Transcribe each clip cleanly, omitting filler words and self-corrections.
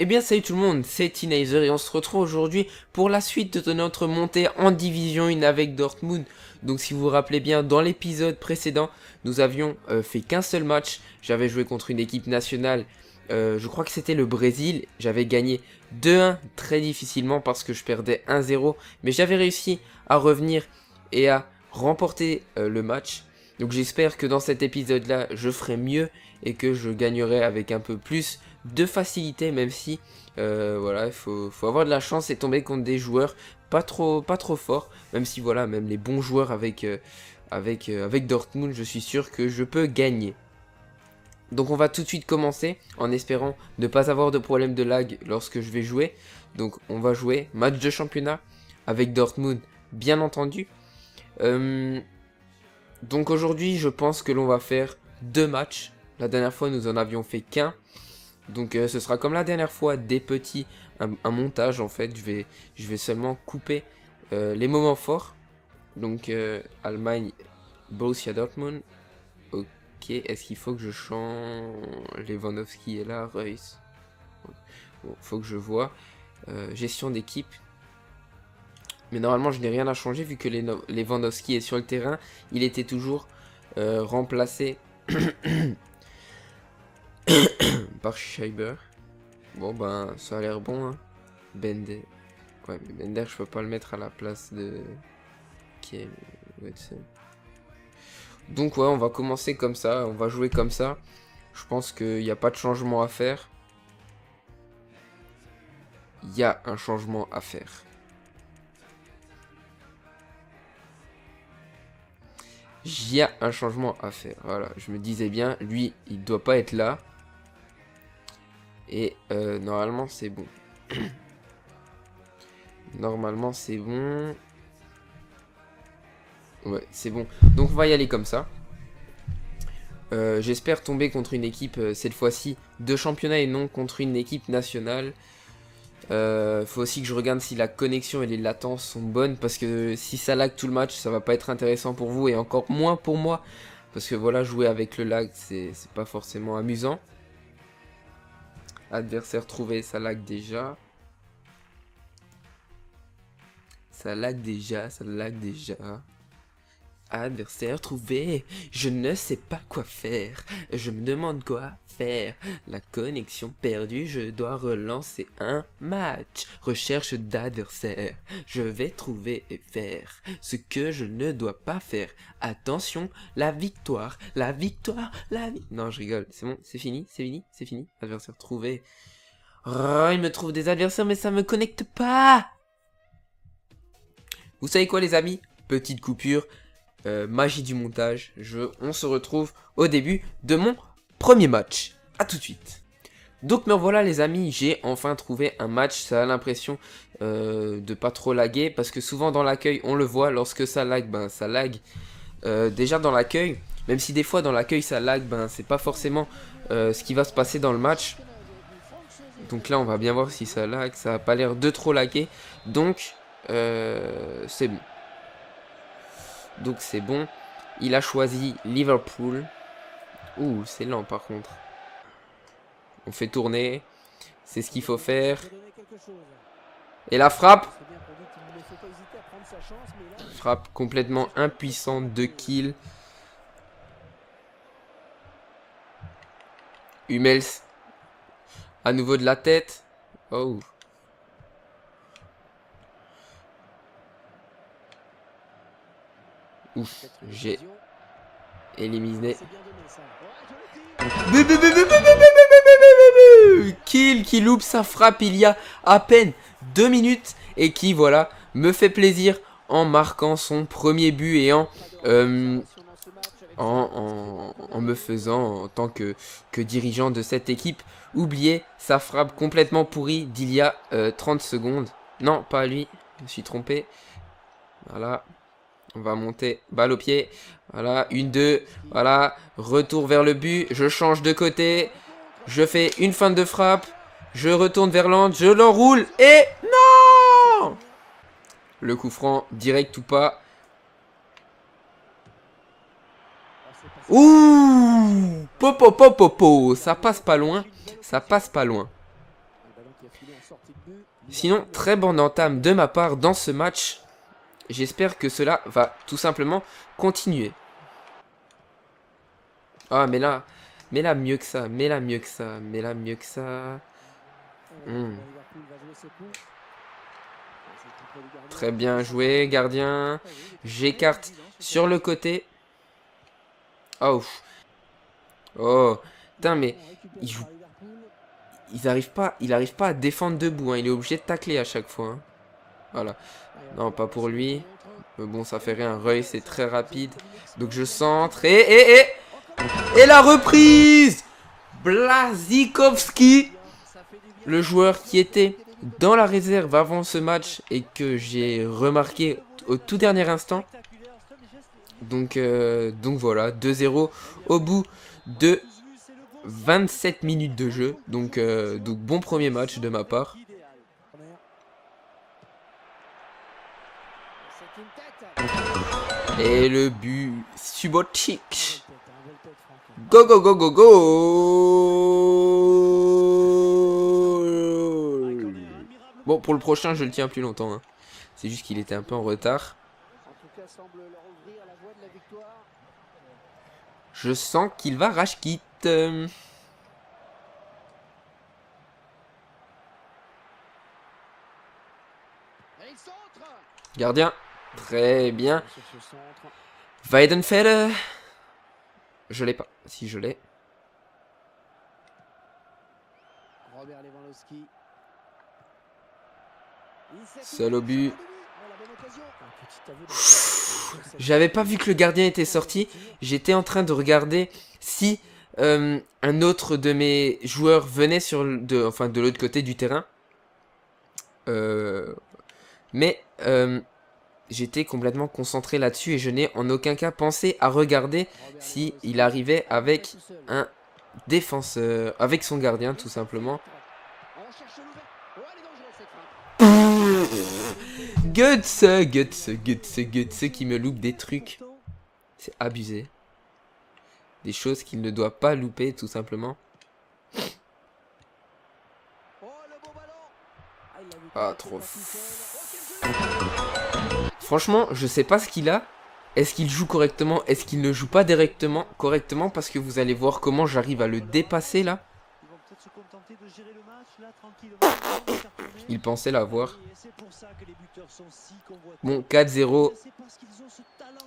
Eh bien salut tout le monde, c'est Teenager et on se retrouve aujourd'hui pour la suite de notre montée en Division 1 avec Dortmund. Donc si vous vous rappelez bien, dans l'épisode précédent, nous avions fait qu'un seul match. J'avais joué contre une équipe nationale, je crois que c'était le Brésil. J'avais gagné 2-1 très difficilement parce que je perdais 1-0. Mais j'avais réussi à revenir et à remporter le match. Donc j'espère que dans cet épisode-là, je ferai mieux et que je gagnerai avec un peu plus de facilité, même si voilà, il faut avoir de la chance et tomber contre des joueurs pas trop forts, même si voilà, même les bons joueurs avec Dortmund, je suis sûr que je peux gagner. Donc on va tout de suite commencer en espérant ne pas avoir de problème de lag lorsque je vais jouer. Donc on va jouer match de championnat avec Dortmund, bien entendu. Donc aujourd'hui je pense que l'on va faire 2 matchs. La dernière fois nous en avions fait qu'un. Donc ce sera comme la dernière fois un montage en fait. Je vais seulement couper les moments forts. Donc Allemagne, Borussia Dortmund. Ok, est-ce qu'il faut que je change Lewandowski est là, Reus. Bon, faut que je vois. Gestion d'équipe. Mais normalement je n'ai rien à changer vu que Lewandowski est sur le terrain. Il était toujours remplacé par Scheiber. Bon ben ça a l'air bon hein. Bender. Ouais mais Bender je peux pas le mettre à la place de Kiel. Donc ouais on va commencer comme ça. On va jouer comme ça. Je pense qu'il n'y a pas de changement à faire. Il y a un changement à faire. Il y a un changement à faire. Voilà, je me disais bien, lui, il doit pas être là. Et normalement, c'est bon. Normalement, c'est bon. Ouais, c'est bon. Donc, on va y aller comme ça. J'espère tomber contre une équipe, cette fois-ci, de championnat et non contre une équipe nationale. Faut aussi que je regarde si la connexion et les latences sont bonnes. Parce que si ça lag tout le match, ça va pas être intéressant pour vous. Et encore moins pour moi. Parce que voilà, jouer avec le lag, c'est pas forcément amusant. Adversaire trouvé, ça lag déjà. Ça lag déjà, ça lag déjà. Adversaire trouvé, je ne sais pas quoi faire. Je me demande quoi faire. La connexion perdue, je dois relancer un match. Recherche d'adversaire. Je vais trouver et faire ce que je ne dois pas faire. Attention, la victoire, la victoire, Non, je rigole. C'est bon, c'est fini, c'est fini, c'est fini. Adversaire trouvé. Oh, il me trouve des adversaires, mais ça me connecte pas. Vous savez quoi, les amis? Petite coupure. Magie du montage. On se retrouve au début de mon premier match. A tout de suite. Donc me voilà les amis, j'ai enfin trouvé un match. Ça a l'impression de pas trop laguer. Parce que souvent dans l'accueil, on le voit. Lorsque ça lag, ben ça lag. Déjà dans l'accueil. Même si des fois dans l'accueil ça lag, ben c'est pas forcément ce qui va se passer dans le match. Donc là on va bien voir si ça lag. Ça a pas l'air de trop laguer. Donc c'est bon. Donc c'est bon. Il a choisi Liverpool. Ouh, c'est lent par contre. On fait tourner. C'est ce qu'il faut faire. Et la frappe. Frappe complètement impuissante de kill. Hummels. À nouveau de la tête. Oh. Ouf, j'ai éliminé. Kill qui loupe sa frappe il y a à peine 2 minutes et qui voilà me fait plaisir en marquant son premier but et en me faisant en tant que dirigeant de cette équipe oublier sa frappe complètement pourrie d'il y a 30 secondes. Non, pas lui, je me suis trompé. Voilà. On va monter, balle au pied. Voilà, 1-2. Voilà, retour vers le but. Je change de côté. Je fais une feinte de frappe. Je retourne vers l'angle. Je l'enroule. Et non! Le coup franc, direct ou pas. Ouh! Popo, popo, popo. Ça passe pas loin. Ça passe pas loin. Sinon, très bonne entame de ma part dans ce match. J'espère que cela va tout simplement continuer. Ah, mais là mieux que ça, mais là mieux que ça, mais là mieux que ça. Très bien joué, gardien. J'écarte sur le côté. Oh, oh, putain, mais il arrive pas à défendre debout. Hein. Il est obligé de tacler à chaque fois. Hein. Voilà. Non, pas pour lui. Mais bon, ça fait rien. Reuil, c'est très rapide. Donc je centre. Et la reprise! Błaszczykowski, le joueur qui était dans la réserve avant ce match et que j'ai remarqué au tout dernier instant. Donc voilà, 2-0 au bout de 27 minutes de jeu. Donc bon premier match de ma part. Et le but, Subotic. Go, go, go, go, go. Bon, pour le prochain, je le tiens plus longtemps. Hein. C'est juste qu'il était un peu en retard. Je sens qu'il va rage quitte. Gardien. Très bien. Weidenfeller. Je l'ai pas. Si je l'ai. Seul au but. J'avais pas vu que le gardien était sorti. J'étais en train de regarder si un autre de mes joueurs venait de l'autre côté du terrain. Mais j'étais complètement concentré là-dessus et je n'ai en aucun cas pensé à regarder si il arrivait avec un défenseur, avec son gardien tout simplement. Guts qui me loupe des trucs. C'est abusé. Des choses qu'il ne doit pas louper tout simplement. Ah, trop. Franchement, je sais pas ce qu'il a. Est-ce qu'il joue correctement? Est-ce qu'il ne joue pas directement correctement? Parce que vous allez voir comment j'arrive à le dépasser là. Il pensait l'avoir. Bon, 4-0.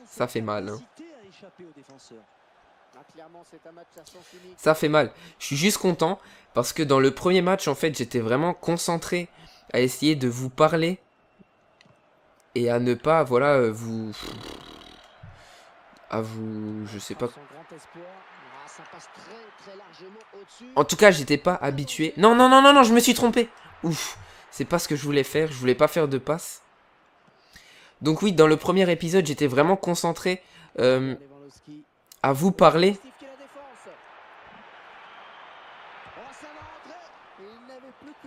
Ça fait mal. Hein. Ça fait mal. Je suis juste content parce que dans le premier match, en fait, j'étais vraiment concentré à essayer de vous parler et à ne pas, voilà, je sais pas. En tout cas, j'étais pas habitué. Non, non, non, non, non, je me suis trompé. Ouf, c'est pas ce que je voulais faire. Je voulais pas faire de passe. Donc oui, dans le premier épisode, j'étais vraiment concentré à vous parler.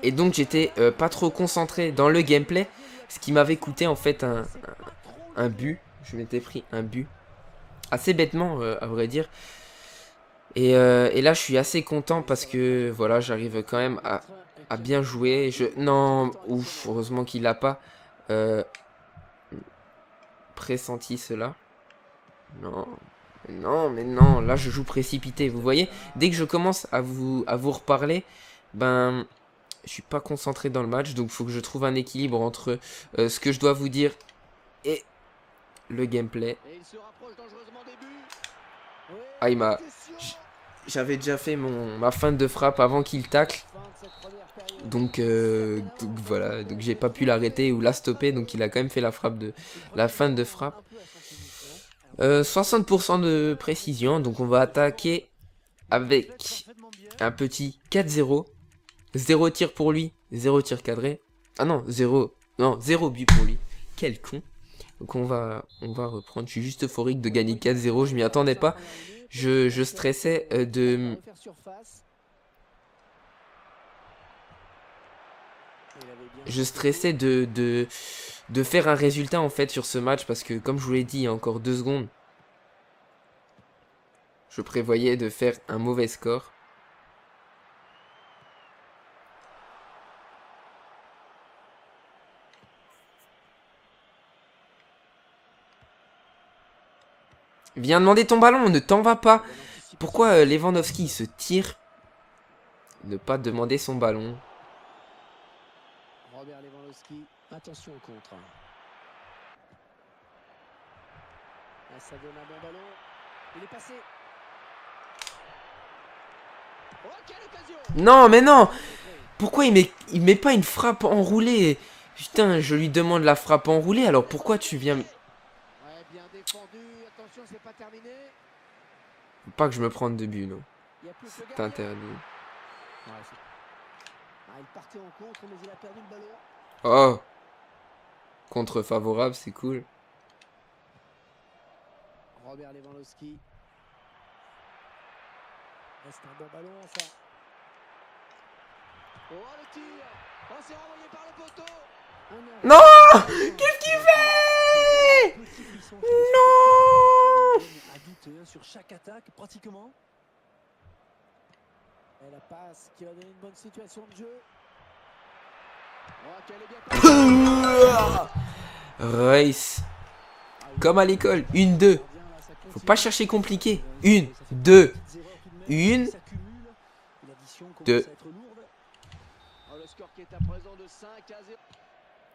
Et donc j'étais pas trop concentré dans le gameplay. Ce qui m'avait coûté en fait un but. Je m'étais pris un but. Assez bêtement à vrai dire. Et là je suis assez content parce que voilà, j'arrive quand même à bien jouer. Non, ouf, heureusement qu'il n'a pas pressenti cela. Non, non, mais non, là je joue précipité. Vous voyez, dès que je commence à vous reparler, ben je suis pas concentré dans le match, donc il faut que je trouve un équilibre entre ce que je dois vous dire et le gameplay. Ah, j'avais déjà fait ma feinte de frappe avant qu'il tacle. Donc voilà, donc j'ai pas pu l'arrêter ou la stopper, donc il a quand même fait la feinte de frappe. 60% de précision, donc on va attaquer avec un petit 4-0. 0 tir pour lui, 0 tir cadré. Ah non, 0 but pour lui. Quel con. Donc on va reprendre. Je suis juste euphorique de gagner 4-0, je m'y attendais pas. Je stressais de... Je stressais de faire un résultat en fait sur ce match parce que comme je vous l'ai dit il y a encore 2 secondes, je prévoyais de faire un mauvais score. Viens demander ton ballon, ne t'en va pas. Pourquoi Lewandowski se tire? Ne pas demander son ballon. Robert Lewandowski, attention au contre. Ah, ça donne un bon ballon. Il est passé. Oh, quelle occasion! Non, mais non! Pourquoi il met pas une frappe enroulée? Putain, je lui demande la frappe enroulée, alors pourquoi tu viens... Ouais, bien défendu. Attention, c'est pas terminé. Faut pas que je me prenne de but, non. Il y a plus que le C'est gardien. interdit. Ouais, il partait en contre, mais il a perdu le ballon. Oh! Contre favorable, c'est cool. Robert Lewandowski. C'est un bon ballon, ça. Oh, le tir! Oh, c'est renvoyé par le poteau! Non! Qu'est-ce qu'il fait? Non! À douter sur chaque attaque, pratiquement. Et la passe qui va donner une bonne situation de jeu. Oh, qu'elle est bien. Race. Comme à l'école. 1-2. Faut pas chercher compliqué. 1, 2, 1, 2.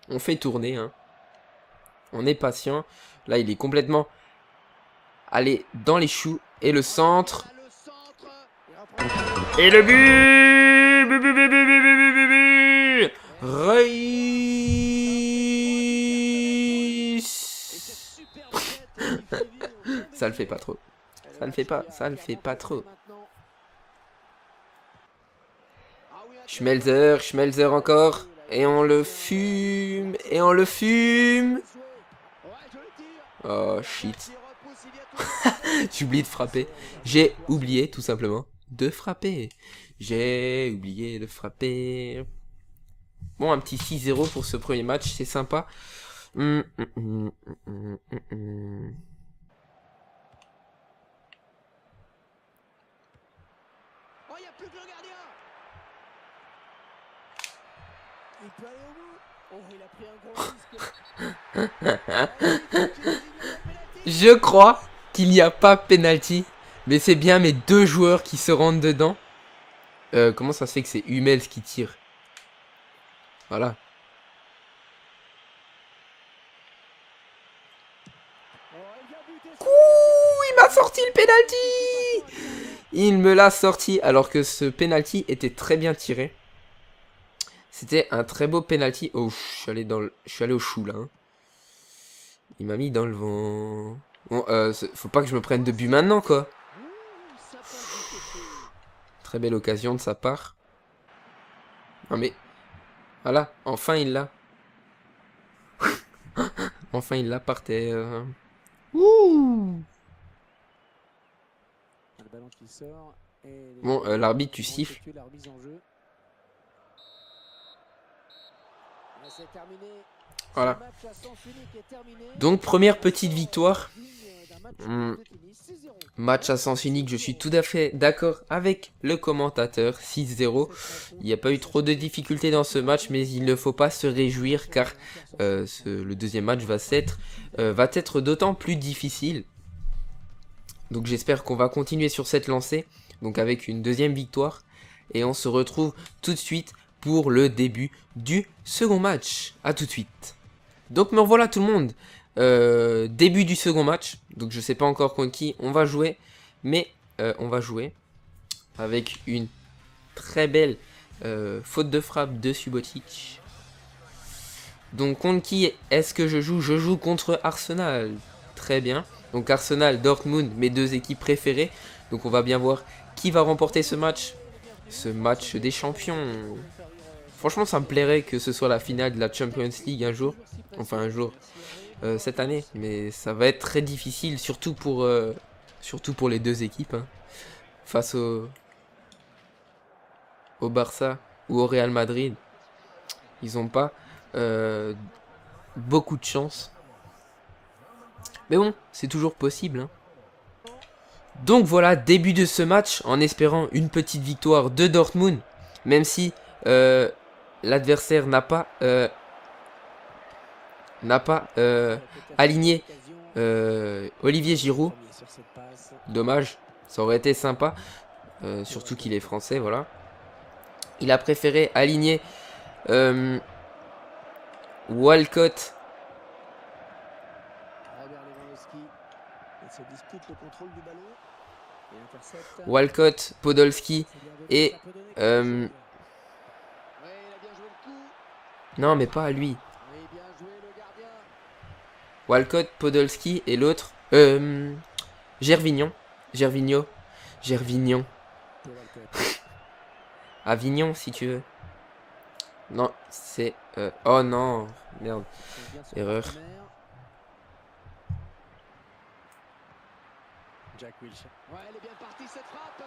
On fait tourner, hein. On est patient. Là, il est complètement allé dans les choux. Et le centre. Et le but! Bu, bu, bu, bu, bu, bu, bu, bu, bu. Reiss. Ça le fait pas trop. Ça le fait pas trop. Schmelzer, Schmelzer encore. Et on le fume. Et on le fume. Oh shit. J'oublie de frapper. J'ai oublié tout simplement de frapper. J'ai oublié de frapper. Bon, un petit 6-0 pour ce premier match, c'est sympa. Oh, il n'y a plus que le gardien. Il peut aller au bout. Oh, il a pris un gros risque. Je crois qu'il n'y a pas penalty. Mais c'est bien mes deux joueurs qui se rendent dedans. Comment ça se fait que c'est Hummels qui tire? Voilà. Il m'a sorti le penalty. Il me l'a sorti alors que ce penalty était très bien tiré. C'était un très beau penalty. Oh, je suis allé au chou là. Hein. Il m'a mis dans le vent. Bon, faut pas que je me prenne de but maintenant quoi. Très belle occasion de sa part. Non mais, voilà, enfin il l'a. Enfin il l'a par terre. Ouh. Bon, l'arbitre, tu siffles. Voilà. Donc, première petite victoire. Match à sens unique, je suis tout à fait d'accord avec le commentateur. 6-0. Il n'y a pas eu trop de difficultés dans ce match, mais il ne faut pas se réjouir car le deuxième match va être d'autant plus difficile. Donc j'espère qu'on va continuer sur cette lancée, donc avec une deuxième victoire. Et on se retrouve tout de suite pour le début du second match. A tout de suite. Donc me revoilà tout le monde. Début du second match. Donc je sais pas encore contre qui on va jouer. Mais on va jouer avec une très belle faute de frappe de Subotic. Donc contre qui est-ce que je joue? Je joue contre Arsenal. Très bien. Donc Arsenal, Dortmund, mes deux équipes préférées. Donc on va bien voir qui va remporter ce match. Ce match des champions. Franchement ça me plairait que ce soit la finale de la Champions League un jour. Enfin un jour. Cette année. Mais ça va être très difficile. Surtout pour les deux équipes. Hein. Face au Barça ou au Real Madrid. Ils n'ont pas beaucoup de chance. Mais bon, c'est toujours possible. Hein. Donc voilà, début de ce match, en espérant une petite victoire de Dortmund. Même si l'adversaire n'a pas aligné Olivier Giroud. Premier sur cette passe. Dommage, ça aurait été sympa. Surtout qu'il est français, voilà. Il a préféré aligner Walcott. Robert Lewandowski. Il se dispute le contrôle du ballon. Et intercepte. Walcott, Podolski C'est bien donné, et ça peut donner quelque euh, chose. Ouais, il a bien joué le coup. non mais pas à lui. Oui, bien joué le gardien. Walcott, Podolski et l'autre Gervinho. Gervinho. Gervinho. Théo Walcott. Avignon si tu veux. Non, c'est oh non, merde. Il trouve bien son Erreur. partenaire. Jack Wilshere. Ouais, elle est bien partie cette frappe.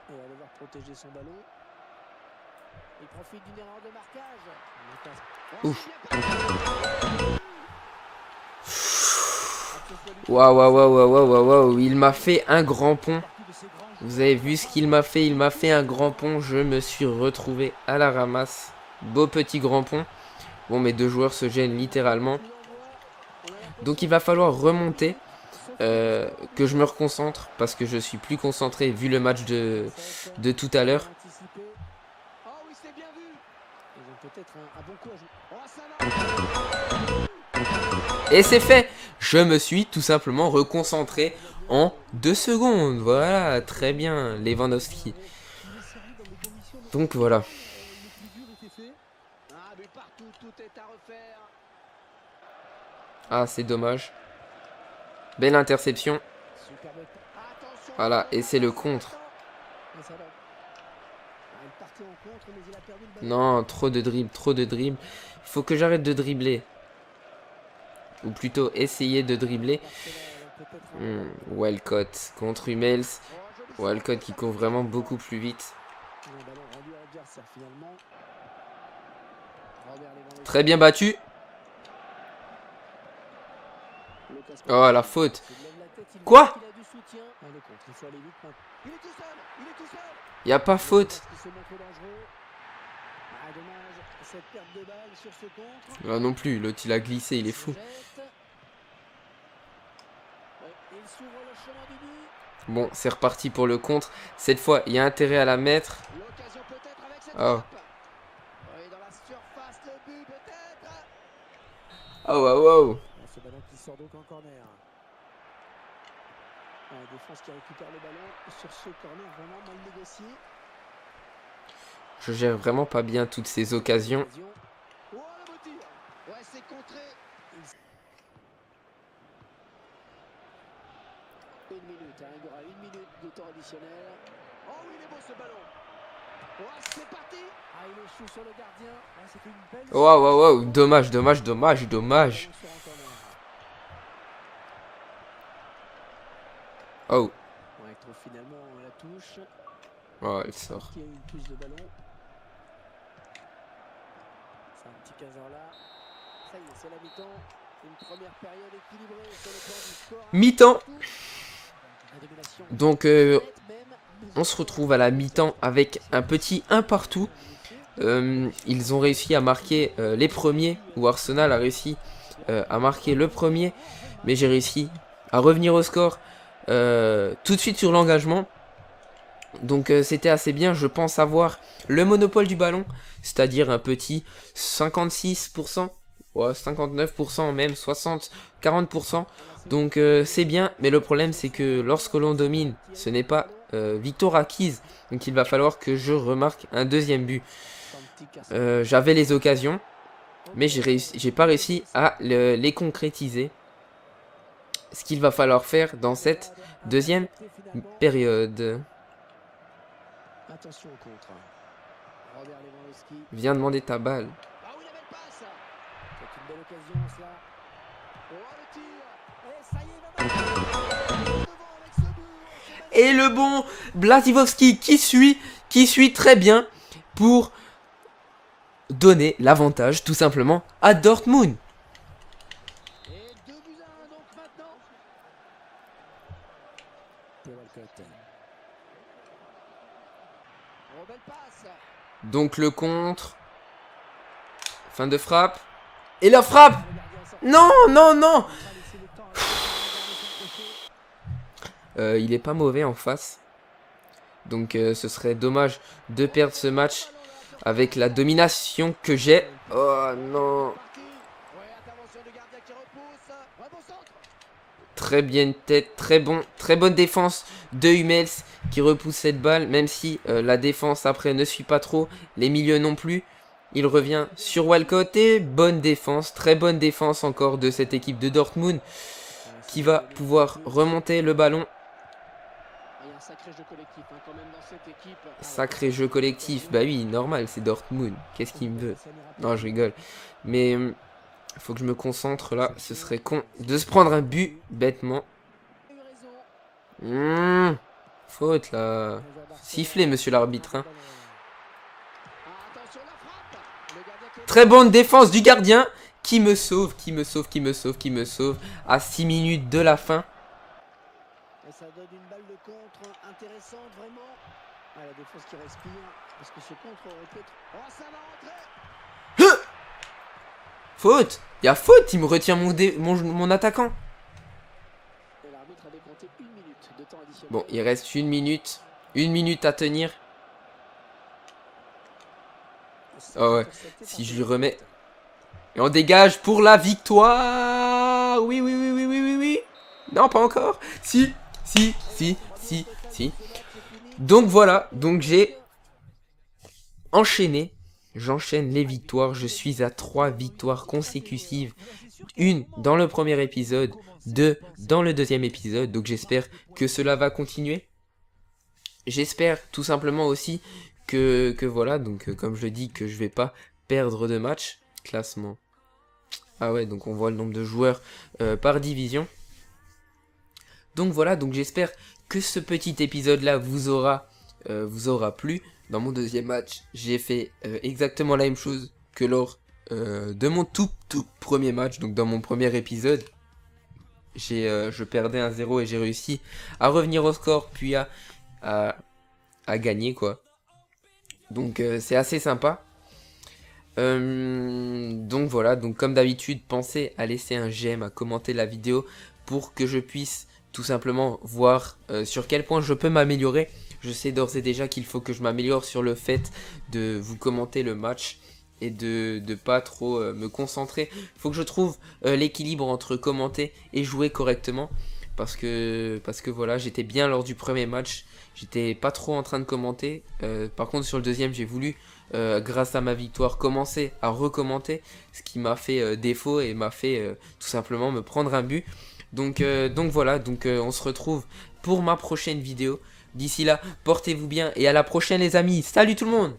Il va devoir protéger son ballon. Il profite d'une erreur de marquage. Il passe. Oh, Ouf. c'est bien parti. Waouh, waouh, waouh, waouh, waouh, waouh. Il m'a fait un grand pont. Vous avez vu ce qu'il m'a fait? Il m'a fait un grand pont. Je me suis retrouvé à la ramasse. Beau petit grand pont. Bon, mes deux joueurs se gênent littéralement. Donc il va falloir remonter. Que je me reconcentre. Parce que je suis plus concentré vu le match de tout à l'heure. Oh oui, c'est bien vu. Ils ont peut-être un bon coup à jouer. Oh, ça va. Et c'est fait. Je me suis tout simplement reconcentré en 2 secondes. Voilà, très bien, Lewandowski. Donc voilà. Ah, mais partout, tout est à refaire. Ah, c'est dommage. Belle interception. Superbe. Attention. Voilà, et c'est le contre. Et ça va. Ah, il partait en contre, mais il a perdu le ballon. Non, trop de dribble, trop de dribble. Il faut que j'arrête de dribbler. Ou plutôt essayer de dribbler. Walcott contre Hummels. Walcott qui court vraiment beaucoup plus vite. Très bien battu. Oh, la faute. Quoi? Il n'y a pas faute. Là non plus, l'autre il a glissé, il est fou. Bon, c'est reparti pour le contre. Cette fois, il y a intérêt à la mettre. Oh. Oh, wow, wow. Ce ballon qui sort donc en corner. La défense qui récupère le ballon sur ce corner vraiment mal négocié. Je gère vraiment pas bien toutes ces occasions. Oh, le beau tir. Ouais, c'est contré. Une minute, hein. Il y aura une minute de temps additionnel. Oh oui, il est beau ce ballon. Oh, c'est parti. Ah, il échoue sur le gardien. Ah, c'était une belle. Oh, wow, wow, wow. Dommage, dommage, dommage, dommage. Oh. Ouais, il trouve finalement la touche. Oh, elle sort. Qui a eu une touche de ballon. C'est un petit 15 heures là. Ça y est, c'est la mi-temps. Une première période équilibrée sur le plan du score. Mi-temps. Donc, on se retrouve à la mi-temps avec un petit 1 partout. Ils ont réussi à marquer les premiers, ou Arsenal a réussi à marquer le premier. Mais j'ai réussi à revenir au score tout de suite sur l'engagement. Donc c'était assez bien, je pense avoir le monopole du ballon, c'est-à-dire un petit 56%, ouais, 59% même, 60, 40%. Donc c'est bien, mais le problème c'est que lorsque l'on domine, ce n'est pas victoire acquise. Donc il va falloir que je remarque un deuxième but. J'avais les occasions, mais j'ai pas réussi à les concrétiser. Ce qu'il va falloir faire dans cette deuxième période. Attention au contre. Robert Lewandowski. Viens demander ta balle. Ah oui, la belle passe. C'est une belle occasion, cela. Oh, le tir. Et ça y est, il va devant avec ce but. Et le bon Blasivovski qui suit très bien pour donner l'avantage tout simplement à Dortmund. Et 2 buts à 1 donc maintenant. Théo Walcott. Oh, belle passe. Donc le contre. Fin de frappe. Et la frappe! Non, non, non! Il est pas mauvais en face. Donc ce serait dommage de perdre ce match avec la domination que j'ai. Oh non! Très bien tête, très bonne défense de Hummels qui repousse cette balle, même si la défense après ne suit pas trop, les milieux non plus. Il revient sur Walcott et bonne défense, très bonne défense encore de cette équipe de Dortmund qui va pouvoir remonter le ballon. Sacré jeu collectif, bah oui, normal, c'est Dortmund. Qu'est-ce qu'il me veut? Non, je rigole. Mais faut que je me concentre là, ce serait con de se prendre un but bêtement. Faute là. Sifflez, monsieur l'arbitre. Hein. Très bonne défense du gardien qui me sauve, qui me sauve à 6 minutes de la fin. Et ça donne une balle de contre intéressante vraiment. Ah, la défense qui respire parce que ce contre aurait pu être... Oh, ça va rentrer. Faute. Il y a faute, il me retient mon attaquant. Et l'arbitre avait compté 1 minute de temps additionnel. Bon, il reste 1 minute. 1 minute à tenir. Oh ouais, si je lui remets. Et on dégage pour la victoire. Oui, oui, oui, oui, oui, oui, oui. Non, pas encore. Si. Donc voilà, donc j'ai enchaîné. J'enchaîne les victoires. Je suis à 3 victoires consécutives. 1 dans le premier épisode, 2 dans le deuxième épisode. Donc j'espère que cela va continuer. J'espère tout simplement aussi que voilà, donc comme je le dis, que je vais pas perdre de match. Classement. Ah ouais, donc on voit le nombre de joueurs par division. Donc voilà, donc j'espère que ce petit épisode là vous aura plu. Dans mon deuxième match, j'ai fait exactement la même chose que lors de mon tout premier match. Donc dans mon premier épisode, je perdais 1-0 et j'ai réussi à revenir au score puis à gagner quoi. Donc c'est assez sympa. Donc voilà, donc comme d'habitude, pensez à laisser un j'aime, à commenter la vidéo pour que je puisse tout simplement voir sur quel point je peux m'améliorer. Je sais d'ores et déjà qu'il faut que je m'améliore sur le fait de vous commenter le match et de pas trop me concentrer. Il faut que je trouve l'équilibre entre commenter et jouer correctement. Parce que voilà, j'étais bien lors du premier match. J'étais pas trop en train de commenter. Par contre sur le deuxième, j'ai voulu, grâce à ma victoire, commencer à recommenter. Ce qui m'a fait défaut et m'a fait tout simplement me prendre un but. Donc voilà, donc on se retrouve pour ma prochaine vidéo. D'ici là, portez-vous bien et à la prochaine les amis. Salut tout le monde!